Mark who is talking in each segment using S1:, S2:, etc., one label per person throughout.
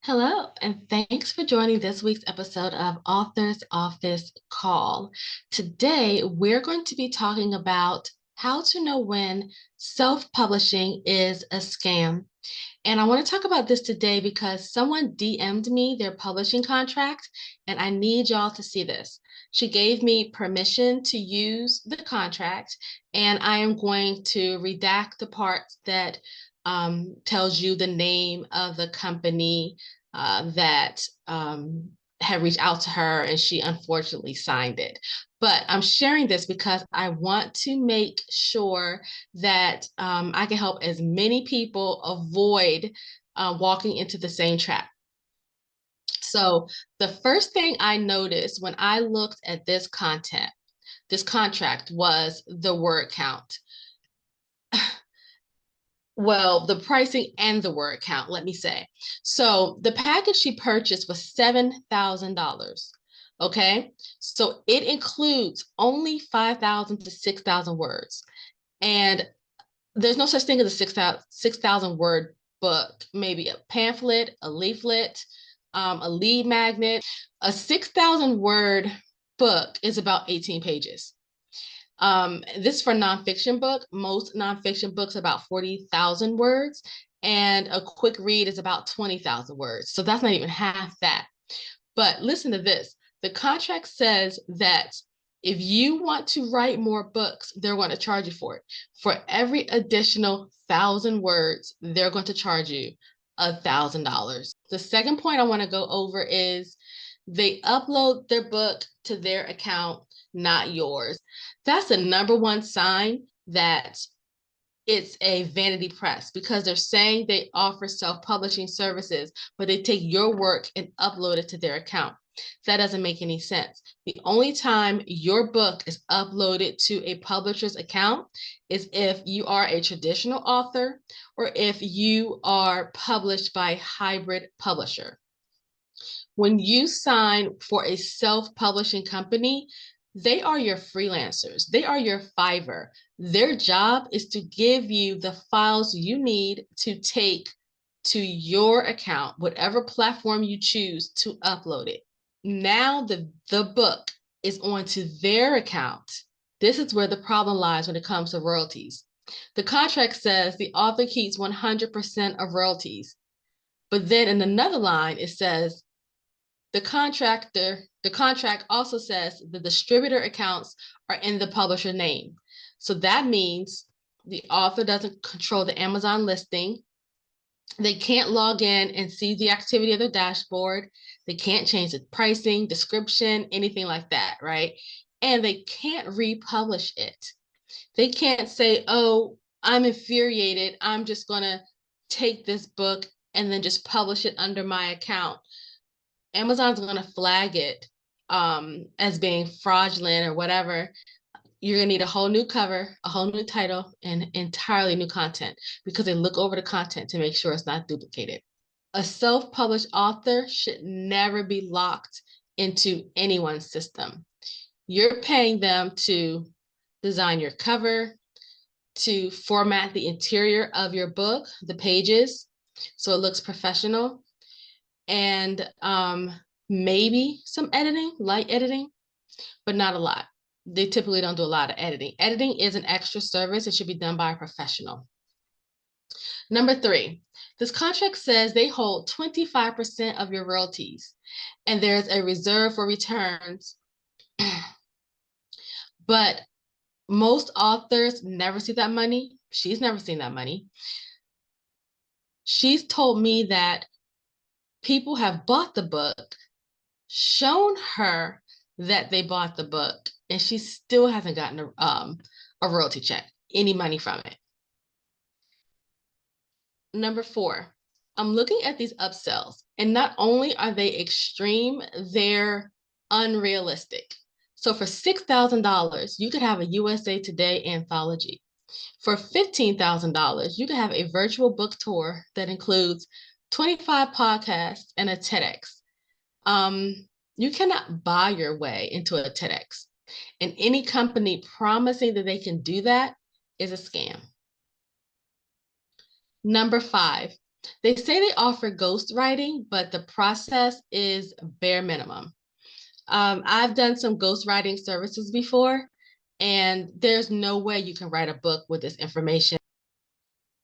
S1: Hello, and thanks for joining this week's episode of Author's Office Call. Today, we're going to be talking about how to know when self-publishing is a scam. And I want to talk about this today because someone DM'd me their publishing contract, and I need y'all to see this. She gave me permission to use the contract, and I am going to redact the parts that tells you the name of the company that had reached out to her, and she unfortunately signed it. But I'm sharing this because I want to make sure that I can help as many people avoid walking into the same trap. So the first thing I noticed when I looked at this contract was the word count. Well, the pricing and the word count, let me say. So the package she purchased was $7,000. Okay. So it includes only 5,000 to 6,000 words. And there's no such thing as a 6,000 word book, maybe a pamphlet, a leaflet, a lead magnet. A 6,000 word book is about 18 pages. This for nonfiction book. Most nonfiction books about 40,000 words, and a quick read is about 20,000 words. So that's not even half that. But listen to this. The contract says that if you want to write more books, they're going to charge you for it. For every additional 1,000 words, they're going to charge you $1,000. The second point I want to go over is they upload their book to their account, not yours. That's the number one sign that it's a vanity press, because they're saying they offer self-publishing services, but they take your work and upload it to their account. That doesn't make any sense. The only time your book is uploaded to a publisher's account is if you are a traditional author or if you are published by a hybrid publisher. When you sign for a self-publishing company, they are your freelancers. They are your Fiverr. Their job is to give you the files you need to take to your account, whatever platform you choose to upload it. Now the book is onto their account. This is where the problem lies when it comes to royalties. The contract says the author keeps 100% of royalties. But then in another line, it says the contract also says the distributor accounts are in the publisher name. So that means the author doesn't control the Amazon listing. They can't log in and see the activity of their dashboard. They can't change the pricing, description, anything like that, right? And they can't republish it. They can't say, oh, I'm infuriated, I'm just going to take this book and then just publish it under my account. Amazon's going to flag it as being fraudulent or whatever. You're going to need a whole new cover, a whole new title, and entirely new content, because they look over the content to make sure it's not duplicated. A self-published author should never be locked into anyone's system. You're paying them to design your cover, to format the interior of your book, the pages, so it looks professional, and maybe some editing, light editing, but not a lot. They typically don't do a lot of editing. Editing is an extra service. It should be done by a professional. Number 3, this contract says they hold 25% of your royalties, and there's a reserve for returns. But most authors never see that money. She's never seen that money. She's told me that people have bought the book, shown her that they bought the book, and she still hasn't gotten a royalty check, any money from it. Number 4, I'm looking at these upsells, and not only are they extreme, they're unrealistic. So for $6,000, you could have a USA Today anthology. For $15,000, you could have a virtual book tour that includes 25 podcasts and a TEDx. You cannot buy your way into a TEDx. And any company promising that they can do that is a scam. Number 5, They say they offer ghostwriting, but the process is bare minimum. I've done some ghostwriting services before, and there's no way you can write a book with this information.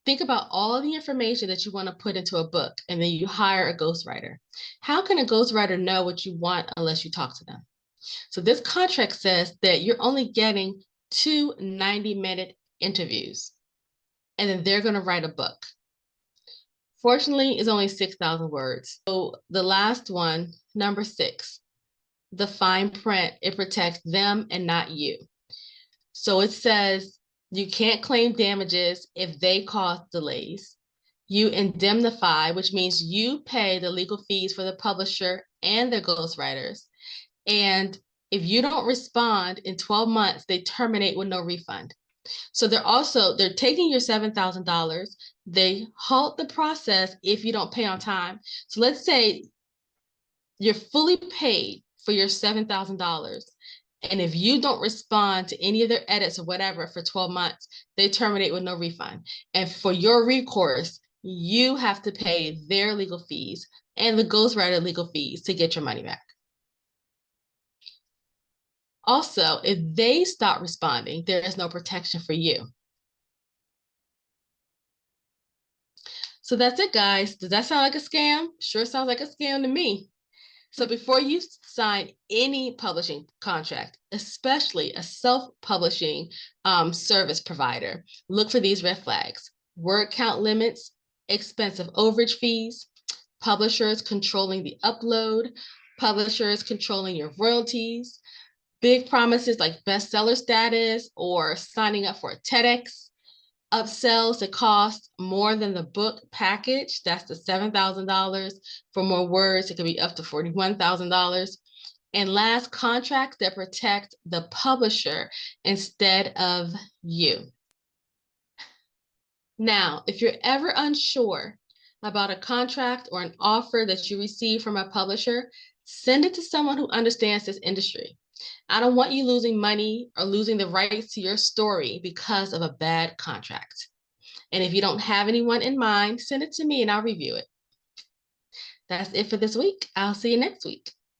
S1: Think about all the information that you want to put into a book, and then you hire a ghostwriter. How can a ghostwriter know what you want unless you talk to them? So this contract says that you're only getting two 90-minute interviews, and then they're going to write a book. Fortunately, it's only 6,000 words. So the last one, number 6, the fine print, it protects them and not you. So it says you can't claim damages if they cause delays. You indemnify, which means you pay the legal fees for the publisher and the ghostwriters. And if you don't respond in 12 months, they terminate with no refund. So they're taking your $7,000. They halt the process if you don't pay on time. So let's say you're fully paid for your $7,000. And if you don't respond to any of their edits or whatever for 12 months, they terminate with no refund. And for your recourse, you have to pay their legal fees and the ghostwriter legal fees to get your money back. Also, if they stop responding, there is no protection for you. So that's it, guys. Does that sound like a scam? Sure sounds like a scam to me. So before you sign any publishing contract, especially a self-publishing service provider, look for these red flags: word count limits, expensive overage fees, publishers controlling the upload, publishers controlling your royalties, big promises like bestseller status or signing up for a TEDx, upsells that cost more than the book package. That's the $7,000. For more words, it could be up to $41,000. And last, contracts that protect the publisher instead of you. Now, if you're ever unsure about a contract or an offer that you receive from a publisher, send it to someone who understands this industry. I don't want you losing money or losing the rights to your story because of a bad contract. And if you don't have anyone in mind, send it to me and I'll review it. That's it for this week. I'll see you next week.